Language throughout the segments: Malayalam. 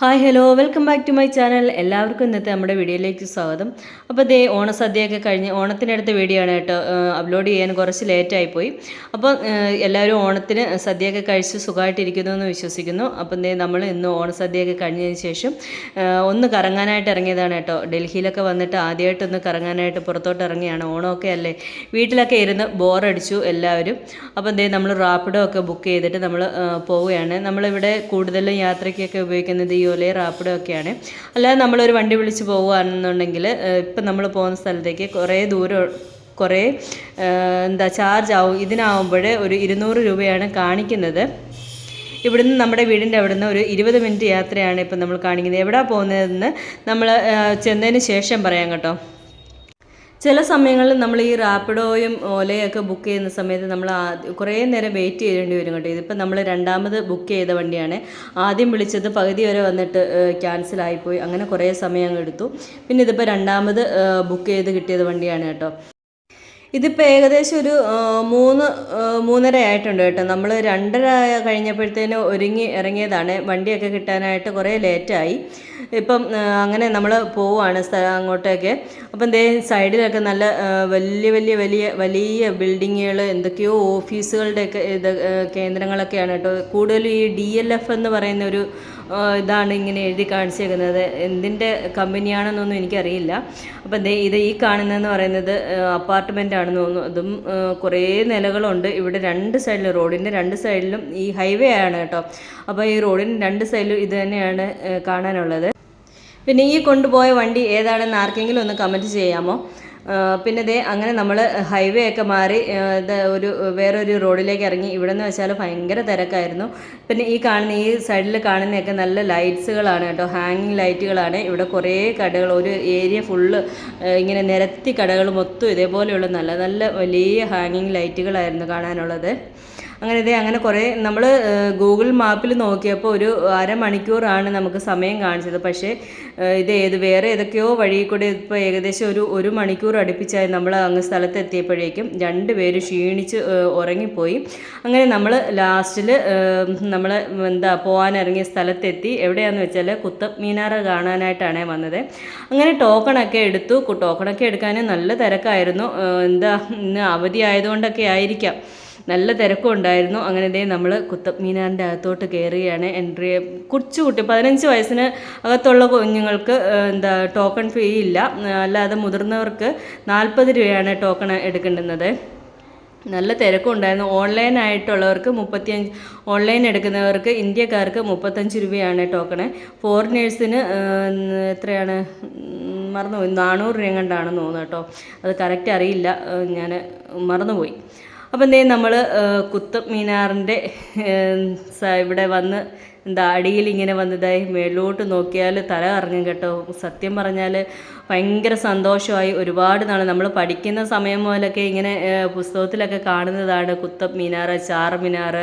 Hi hello welcome back to my channel. എല്ലാവർക്കും ഇന്നത്തെ നമ്മുടെ വീഡിയോയിലേക്ക് സ്വാഗതം. അപ്പോൾ ദേ ഓണസദ്യയൊക്കെ കഴിഞ്ഞ് ഓണത്തിനടുത്ത വീഡിയോ ആണ് കേട്ടോ. അപ്ലോഡ് ചെയ്യാൻ കുറച്ച് ലേറ്റായിപ്പോയി. അപ്പോൾ എല്ലാവരും ഓണത്തിന് സദ്യയൊക്കെ കഴിച്ച് സുഖമായിട്ടിരിക്കുന്നു എന്ന് വിശ്വസിക്കുന്നു. അപ്പം ദേ നമ്മൾ ഇന്ന് ഓണസദ്യയൊക്കെ കഴിഞ്ഞതിന് ശേഷം ഒന്ന് കറങ്ങാനായിട്ട് ഇറങ്ങിയതാണ് കേട്ടോ. ഡൽഹിയിലൊക്കെ വന്നിട്ട് ആദ്യമായിട്ടൊന്ന് കറങ്ങാനായിട്ട് പുറത്തോട്ട് ഇറങ്ങിയാണ്. ഓണമൊക്കെ അല്ലേ, വീട്ടിലൊക്കെ ഇരുന്ന് ബോറടിച്ചു എല്ലാവരും. അപ്പം ദേ നമ്മൾ റാപ്പിഡോ ഒക്കെ ബുക്ക് ചെയ്തിട്ട് നമ്മൾ പോവുകയാണ്. നമ്മളിവിടെ കൂടുതലും യാത്രയ്ക്കൊക്കെ ഉപയോഗിക്കുന്നത് ഈ ഒലേ റാപ്പിഡോ ഒക്കെയാണ്. അല്ലാതെ നമ്മളൊരു വണ്ടി വിളിച്ച് പോകുകയാണെന്നുണ്ടെങ്കിൽ ഇപ്പം നമ്മൾ പോകുന്ന സ്ഥലത്തേക്ക് കുറേ ദൂരം കുറേ ചാർജ് ആവും. ഇതിനാവുമ്പോൾ ഒരു 200 രൂപയാണ് കാണിക്കുന്നത്. ഇവിടുന്ന് നമ്മുടെ വീടിൻ്റെ അവിടുന്ന് ഒരു 20 മിനിറ്റ് യാത്രയാണ് ഇപ്പം നമ്മൾ കാണിക്കുന്നത്. എവിടെയാണ് പോകുന്നതെന്ന് നമ്മൾ ചെന്നതിന് ശേഷം പറയാം കേട്ടോ. ചില സമയങ്ങളിൽ നമ്മൾ ഈ റാപ്പിഡോയും ഓലയൊക്കെ ബുക്ക് ചെയ്യുന്ന സമയത്ത് നമ്മൾ കുറേ നേരം വെയിറ്റ് ചെയ്യേണ്ടി വരും കേട്ടോ. ഇതിപ്പോൾ നമ്മൾ രണ്ടാമത് ബുക്ക് ചെയ്ത വണ്ടിയാണ്. ആദ്യം വിളിച്ചത് പകുതി വരെ വന്നിട്ട് ക്യാൻസലായിപ്പോയി. അങ്ങനെ കുറേ സമയം എടുത്തു. പിന്നെ ഇതിപ്പോൾ രണ്ടാമത് ബുക്ക് ചെയ്ത് കിട്ടിയത് വണ്ടിയാണ് കേട്ടോ. ഇതിപ്പോൾ ഏകദേശം ഒരു 3:30 ആയിട്ടുണ്ട് കേട്ടോ. നമ്മൾ 2:30 കഴിഞ്ഞപ്പോഴത്തേനും ഒരുങ്ങി ഇറങ്ങിയതാണ്. വണ്ടിയൊക്കെ കിട്ടാനായിട്ട് കുറേ ലേറ്റായി. ഇപ്പം അങ്ങനെ നമ്മൾ പോവുകയാണ് അങ്ങോട്ടേക്ക്. അപ്പം ദേ സൈഡിലൊക്കെ നല്ല വലിയ വലിയ വലിയ വലിയ ബിൽഡിങ്ങുകൾ, എന്തൊക്കെയോ ഓഫീസുകളുടെയൊക്കെ കേന്ദ്രങ്ങളൊക്കെയാണ് കേട്ടോ. കൂടുതലും ഈ DLF എന്ന് പറയുന്ന ഒരു ഇതാണ് ഇങ്ങനെ എഴുതി കാണിച്ചേക്കുന്നത്. എന്തിൻ്റെ കമ്പനിയാണെന്നൊന്നും എനിക്കറിയില്ല. അപ്പം ദേ ഈ കാണുന്നതെന്ന് പറയുന്നത് അപ്പാർട്ട്മെൻ്റ് ആണെന്ന് തോന്നുന്നു. അതും കുറേ നിലകളുണ്ട് ഇവിടെ. രണ്ട് സൈഡിലും, റോഡിൻ്റെ രണ്ട് സൈഡിലും ഈ ഹൈവേ ആണ് കേട്ടോ. അപ്പോൾ ഈ റോഡിൻ്റെ രണ്ട് സൈഡിലും ഇത് തന്നെയാണ് കാണാനുള്ളത്. പിന്നെ ഈ കൊണ്ടുപോയ വണ്ടി ഏതാണെന്ന് ആർക്കെങ്കിലും ഒന്ന് കമൻറ്റ് ചെയ്യാമോ? പിന്നെ ദേ അങ്ങനെ നമ്മൾ ഹൈവേ ഒക്കെ മാറി വേറൊരു റോഡിലേക്ക് ഇറങ്ങി. ഇവിടെ നിന്ന് വെച്ചാൽ ഭയങ്കര തിരക്കായിരുന്നു. പിന്നെ ഈ സൈഡിൽ കാണുന്നതൊക്കെ നല്ല ലൈറ്റ്സുകളാണ് കേട്ടോ. ഹാങ്ങിങ് ലൈറ്റുകളാണ്. ഇവിടെ കുറേ കടകൾ, ഒരു ഏരിയ ഫുള്ള് ഇങ്ങനെ നിരത്തി കടകൾ മൊത്തം ഇതേപോലെയുള്ള നല്ല നല്ല വലിയ ഹാങ്ങിങ് ലൈറ്റുകളായിരുന്നു കാണാനുള്ളത്. അങ്ങനെ കുറേ നമ്മൾ ഗൂഗിൾ മാപ്പിൽ നോക്കിയപ്പോൾ ഒരു അരമണിക്കൂറാണ് നമുക്ക് സമയം കാണിച്ചത്. പക്ഷേ വേറെ ഏതൊക്കെയോ വഴി കൂടെ ഇപ്പോൾ ഏകദേശം ഒരു മണിക്കൂർ അടുപ്പിച്ചായി നമ്മൾ അങ്ങ് സ്ഥലത്തെത്തിയപ്പോഴേക്കും രണ്ടുപേര് ക്ഷീണിച്ച് ഉറങ്ങിപ്പോയി. അങ്ങനെ നമ്മൾ ലാസ്റ്റിൽ നമ്മൾ പോകാനിറങ്ങിയ സ്ഥലത്തെത്തി. എവിടെയാണെന്ന് വെച്ചാൽ കുത്തബ് മീനാർ കാണാനായിട്ടാണ് വന്നത്. അങ്ങനെ ടോക്കണൊക്കെ എടുത്തു. ടോക്കണൊക്കെ എടുക്കാൻ നല്ല തിരക്കായിരുന്നു. ഇന്ന് അവധി ആയതുകൊണ്ടൊക്കെ ആയിരിക്കാം, നല്ല തിരക്കും ഉണ്ടായിരുന്നു. അങ്ങനെ ദേ നമ്മൾ കുത്തബ് മീനാറിൻ്റെ അകത്തോട്ട് കയറുകയാണ്. എൻട്രി കുട്ടി 15 വയസ്സിന് അകത്തുള്ള കുഞ്ഞുങ്ങൾക്ക് ടോക്കൺ ഫീ ഇല്ല. അല്ലാതെ മുതിർന്നവർക്ക് 40 രൂപയാണ് ടോക്കൺ എടുക്കേണ്ടുന്നത്. നല്ല തിരക്കും ഉണ്ടായിരുന്നു. ഓൺലൈനായിട്ടുള്ളവർക്ക് 35, ഓൺലൈൻ എടുക്കുന്നവർക്ക് ഇന്ത്യക്കാർക്ക് 35 രൂപയാണ് ടോക്കണ്. ഫോറിനേഴ്സിന് എത്രയാണ് മറന്നുപോയി, 400 രൂപ കണ്ടാണെന്ന് തോന്നുന്നു കേട്ടോ. അത് കറക്റ്റ് അറിയില്ല, ഞാൻ മറന്നുപോയി. അപ്പം നമ്മൾ കുത്തബ് മീനാറിൻ്റെ ഇവിടെ വന്ന് അടിയിൽ ഇങ്ങനെ വന്നതായി മേലോട്ട് നോക്കിയാൽ തല കറങ്ങും കേട്ടോ. സത്യം പറഞ്ഞാൽ ഭയങ്കര സന്തോഷമായി. ഒരുപാട് നാൾ നമ്മൾ പഠിക്കുന്ന സമയം മുതലൊക്കെ ഇങ്ങനെ പുസ്തകത്തിലൊക്കെ കാണുന്നതാണ് Qutub Minar, Charminar,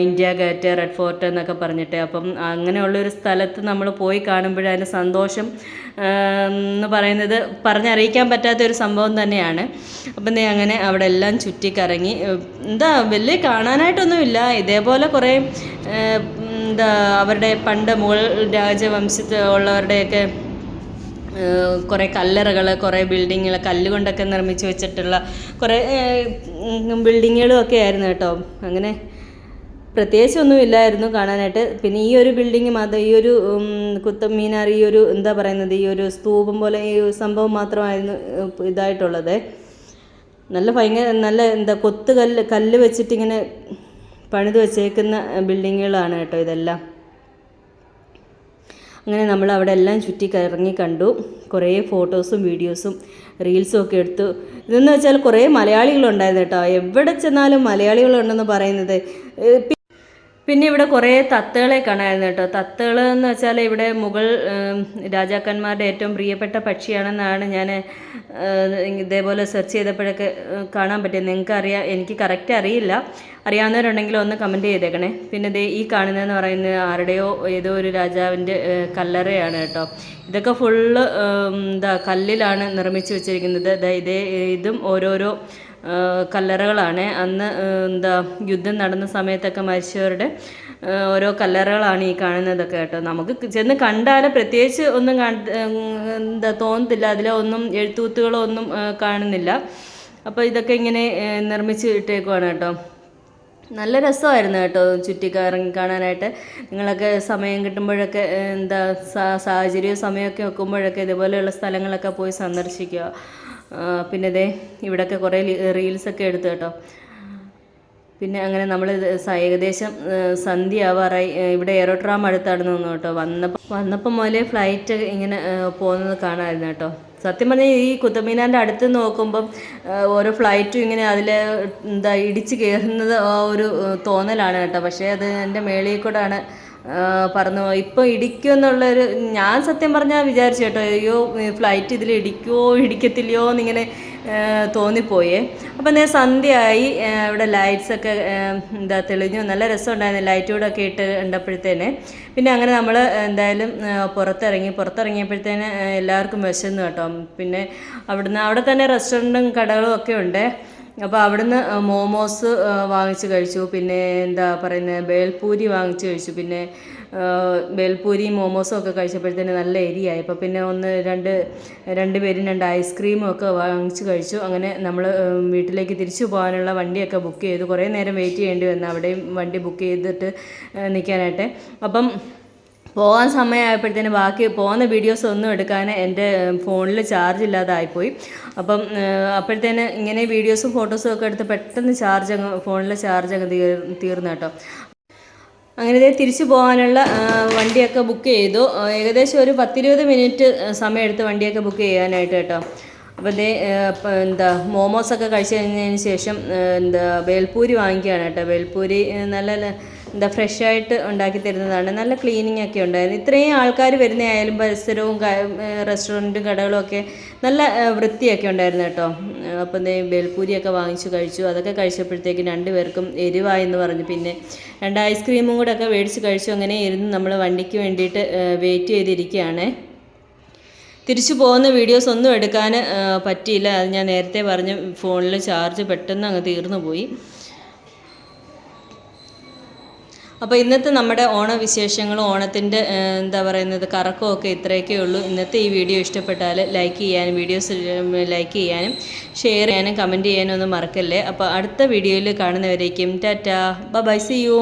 India Gate, Red Fort എന്നൊക്കെ പറഞ്ഞിട്ട്. അപ്പം അങ്ങനെയുള്ളൊരു സ്ഥലത്ത് നമ്മൾ പോയി കാണുമ്പോഴതിൻ്റെ സന്തോഷം എന്ന് പറയുന്നത് പറഞ്ഞറിയിക്കാൻ പറ്റാത്തൊരു സംഭവം തന്നെയാണ്. അപ്പം അങ്ങനെ അവിടെ എല്ലാം ചുറ്റിക്കറങ്ങി. വലിയ കാണാനായിട്ടൊന്നുമില്ല. ഇതേപോലെ കുറേ അവരുടെ പണ്ട് മുഗൾ രാജവംശത്തിൽ ഉള്ളവരുടെയൊക്കെ കുറേ കല്ലറകൾ, കുറേ ബിൽഡിങ്ങുകൾ, കല്ലുകൊണ്ടൊക്കെ നിർമ്മിച്ച് വെച്ചിട്ടുള്ള കുറേ ബിൽഡിങ്ങുകളും ഒക്കെ ആയിരുന്നു കേട്ടോ. അങ്ങനെ പ്രത്യേകിച്ചൊന്നും ഇല്ലായിരുന്നു കാണാനായിട്ട്. പിന്നെ ഈ ഒരു ബിൽഡിങ് മാത്രം, ഈ ഒരു കുത്തബ് മീനാർ, ഈ ഒരു ഈ ഒരു സ്തൂപം പോലെ ഈ സംഭവം മാത്രമായിരുന്നു ഇതായിട്ടുള്ളത്. ഭയങ്കര നല്ല കല്ല് വെച്ചിട്ടിങ്ങനെ പണിത് വെച്ചേക്കുന്ന ബിൽഡിങ്ങുകളാണ് കേട്ടോ ഇതെല്ലാം. അങ്ങനെ നമ്മൾ അവിടെ എല്ലാം ചുറ്റി കറങ്ങി കണ്ടു. കുറേ ഫോട്ടോസും വീഡിയോസും റീൽസും ഒക്കെ എടുത്തു. ഇതെന്ന് വെച്ചാൽ കുറേ മലയാളികളുണ്ടായിരുന്നു കേട്ടോ. എവിടെ ചെന്നാലും മലയാളികളുണ്ടെന്ന് പറയുന്നത്. പിന്നെ ഇവിടെ കുറേ തത്തകളെ കാണാമായിരുന്നു കേട്ടോ. തത്തകൾ എന്ന് വെച്ചാൽ ഇവിടെ മുഗൾ രാജാക്കന്മാരുടെ ഏറ്റവും പ്രിയപ്പെട്ട പക്ഷിയാണെന്നാണ് ഞാൻ ഇതേപോലെ സെർച്ച് ചെയ്തപ്പോഴൊക്കെ കാണാൻ പറ്റിയത്. നിങ്ങൾക്ക് അറിയാം, എനിക്ക് കറക്റ്റ് അറിയില്ല. അറിയാവുന്നവരുണ്ടെങ്കിൽ ഒന്ന് കമൻറ്റ് ചെയ്തേക്കണേ. പിന്നെ ഈ കാണുന്നതെന്ന് പറയുന്നത് ആരുടെയോ ഏതോ ഒരു രാജാവിൻ്റെ കല്ലറയാണ് കേട്ടോ. ഇതൊക്കെ ഫുള്ള് കല്ലിലാണ് നിർമ്മിച്ച് വെച്ചിരിക്കുന്നത്. ഇതും ഓരോരോ കല്ലറകളാണ്. അന്ന് യുദ്ധം നടന്ന സമയത്തൊക്കെ മരിച്ചവരുടെ ഓരോ കല്ലറകളാണ് ഈ കാണുന്നതൊക്കെ കേട്ടോ. നമുക്ക് ചെന്ന് കണ്ടാൽ പ്രത്യേകിച്ച് ഒന്നും എന്താ തോന്നത്തില്ല, അതിലൊന്നും എഴുത്തുകുത്തുകളോ ഒന്നും കാണുന്നില്ല. അപ്പോൾ ഇതൊക്കെ ഇങ്ങനെ നിർമ്മിച്ച് ഇട്ടേക്കുവാണ് കേട്ടോ. നല്ല രസമായിരുന്നു കേട്ടോ ചുറ്റിക്കറങ്ങി കാണാനായിട്ട്. നിങ്ങളൊക്കെ സമയം കിട്ടുമ്പോഴൊക്കെ എന്താ സാഹചര്യവും സമയമൊക്കെ വെക്കുമ്പോഴൊക്കെ ഇതുപോലെയുള്ള സ്ഥലങ്ങളൊക്കെ പോയി സന്ദർശിക്കുക. പിന്നെ ദേ ഇവിടെയൊക്കെ കുറേ റീൽസൊക്കെ എടുത്തു കേട്ടോ. പിന്നെ അങ്ങനെ നമ്മൾ ഏകദേശം സന്ധ്യ ആവാറായി. ഇവിടെ എയറോട്രാം അടുത്താണെന്ന് തോന്നുന്നു കേട്ടോ. വന്നപ്പോൾ മുതലേ ഫ്ലൈറ്റ് ഇങ്ങനെ പോകുന്നത് കാണാമായിരുന്നു കേട്ടോ. സത്യം പറഞ്ഞാൽ ഈ കുത്തബ് മിനാറിൻ്റെ അടുത്ത് നോക്കുമ്പം ഓരോ ഫ്ലൈറ്റും ഇങ്ങനെ അതിൽ എന്താ ഇടിച്ച് കയറുന്നത് ആ ഒരു തോന്നലാണ് കേട്ടോ. പക്ഷേ അത് എൻ്റെ മേളിൽ കൂടെയാണ് പറന്നു പോയി. ഇപ്പോൾ ഇടിക്കുമെന്നുള്ളൊരു, ഞാൻ സത്യം പറഞ്ഞാൽ വിചാരിച്ചു കേട്ടോ, അയ്യോ ഫ്ലൈറ്റ് ഇതിൽ ഇടിക്കുമോ ഇടിക്കത്തില്ലയോ എന്നിങ്ങനെ തോന്നിപ്പോയേ. അപ്പം ഞാൻ സന്ധ്യയായി. ഇവിടെ ലൈറ്റ്സൊക്കെ എന്താ തെളിഞ്ഞു, നല്ല രസമുണ്ടായിരുന്നു ലൈറ്റൂടൊക്കെ ഇട്ട് കണ്ടപ്പോഴത്തേനെ. പിന്നെ അങ്ങനെ നമ്മൾ എന്തായാലും പുറത്തിറങ്ങിയപ്പോഴത്തേന് എല്ലാവർക്കും വിശന്നു കേട്ടോ. പിന്നെ അവിടെ തന്നെ റെസ്റ്റോറൻറ്റും കടകളും ഒക്കെ ഉണ്ട്. അപ്പോൾ അവിടുന്ന് മോമോസ് വാങ്ങിച്ച് കഴിച്ചു. പിന്നെ എന്താ പറയുന്നത്, ബേൽപൂരി വാങ്ങിച്ച് കഴിച്ചു. പിന്നെ ബേൽപൂരിയും മോമോസും ഒക്കെ കഴിച്ചപ്പോഴത്തേന് നല്ല എരിയായി. അപ്പോൾ പിന്നെ രണ്ട് പേരും 2 ഐസ്ക്രീമും ഒക്കെ വാങ്ങിച്ച് കഴിച്ചു. അങ്ങനെ നമ്മൾ വീട്ടിലേക്ക് തിരിച്ചു പോകാനുള്ള വണ്ടിയൊക്കെ ബുക്ക് ചെയ്തു. കുറേ നേരം വെയിറ്റ് ചെയ്യേണ്ടി വന്നു അവിടെയും വണ്ടി ബുക്ക് ചെയ്തിട്ട് നിൽക്കാനായിട്ട്. അപ്പം പോകാൻ സമയമായപ്പോഴത്തേന് ബാക്കി പോകുന്ന വീഡിയോസ് ഒന്നും എടുക്കാൻ എൻ്റെ ഫോണിൽ ചാർജ് ഇല്ലാതായിപ്പോയി. അപ്പം അപ്പോഴത്തേന് ഇങ്ങനെ വീഡിയോസും ഫോട്ടോസും ഒക്കെ എടുത്ത് പെട്ടെന്ന് ഫോണിലെ ചാർജ് അങ്ങ് തീർന്നു കേട്ടോ. അങ്ങനെ തിരിച്ചു പോകാനുള്ള വണ്ടിയൊക്കെ ബുക്ക് ചെയ്തു. ഏകദേശം ഒരു 10-20 മിനിറ്റ് സമയമെടുത്ത് വണ്ടിയൊക്കെ ബുക്ക് ചെയ്യാനായിട്ട് കേട്ടോ. അപ്പോൾ എന്താ മോമോസൊക്കെ കഴിച്ച് കഴിഞ്ഞതിന് ശേഷം എന്താ ബേൽപൂരി വാങ്ങിക്കുകയാണ് കേട്ടോ. ബേൽപൂരി നല്ല എന്താ ഫ്രഷായിട്ട് ഉണ്ടാക്കി തരുന്നതാണ്. നല്ല ക്ലീനിങ് ഒക്കെ ഉണ്ടായിരുന്നു. ഇത്രയും ആൾക്കാർ വരുന്നതായാലും പരിസരവും റെസ്റ്റോറൻറ്റും കടകളും ഒക്കെ നല്ല വൃത്തിയൊക്കെ ഉണ്ടായിരുന്നു കേട്ടോ. അപ്പം ബേൽപൂരിയൊക്കെ വാങ്ങിച്ചു കഴിച്ചു. അതൊക്കെ കഴിച്ചപ്പോഴത്തേക്ക് 2 പേർക്കും എരിവായെന്ന് പറഞ്ഞു. പിന്നെ 2 ഐസ്ക്രീമും കൂടെ ഒക്കെ മേടിച്ച് കഴിച്ചു. അങ്ങനെ ഇരുന്ന് നമ്മൾ വണ്ടിക്ക് വേണ്ടിയിട്ട് വെയിറ്റ് ചെയ്തിരിക്കുകയാണ്. തിരിച്ചു പോകുന്ന വീഡിയോസ് ഒന്നും എടുക്കാൻ പറ്റിയില്ല. അത് ഞാൻ നേരത്തെ പറഞ്ഞു, ഫോണിൽ ചാർജ് പെട്ടെന്ന് അങ്ങ് തീർന്നു പോയി. അപ്പോൾ ഇന്നത്തെ നമ്മുടെ ഓണവിശേഷങ്ങളും ഓണത്തിൻ്റെ എന്താ പറയുന്നത് കറക്കമൊക്കെ ഇത്രയൊക്കെ ഉള്ളൂ. ഇന്നത്തെ ഈ വീഡിയോ ഇഷ്ടപ്പെട്ടാൽ ലൈക്ക് ചെയ്യാനും വീഡിയോസ് ലൈക്ക് ചെയ്യാനും ഷെയർ ചെയ്യാനും കമൻറ്റ് ചെയ്യാനും ഒന്നും മറക്കല്ലേ. അപ്പോൾ അടുത്ത വീഡിയോയിൽ കാണുന്നവരേക്കും ടാറ്റാ ബൈ സീ യു.